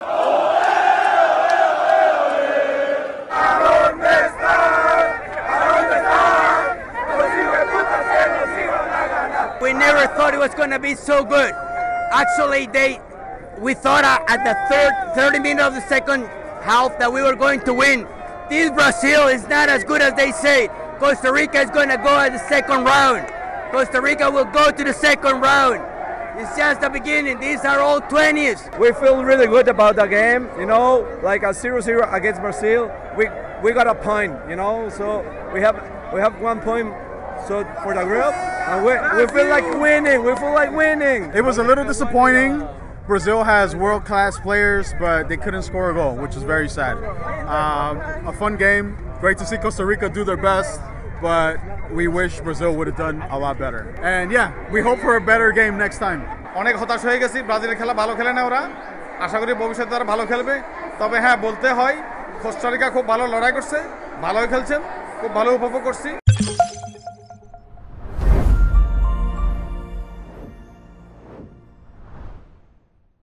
We never thought it was going to be so good. Actually, we thought at the 30 minutes of the second half that we were going to win. This Brazil is not as good as they say. Costa Rica is going to go at the second round. Costa Rica will go to the second round. It's just the beginning. These are all 20s. We feel really good about the game. You know, like a 0-0 against Brazil. We got a point. You know, so we have 1 point. So for the group, and we feel like winning. We feel like winning. It was a little disappointing. Brazil has world-class players, but they couldn't score a goal, which is very sad. A fun game. Great to see Costa Rica do their best, but we wish Brazil would have done a lot better. And yeah, we hope for a better game next time. অনেক হতাশ হয়ে গেছি। ব্রাজিলের খেলা ভালো খেলে না ওরা। আশা করি ভবিষ্যতে তারা ভালো খেলবে। তবে হ্যাঁ, বলতে হয় কোস্টা রিকা খুব ভালো লড়াই করছে, ভালোই খেলছেন, খুব ভালো উপভোগ করছি।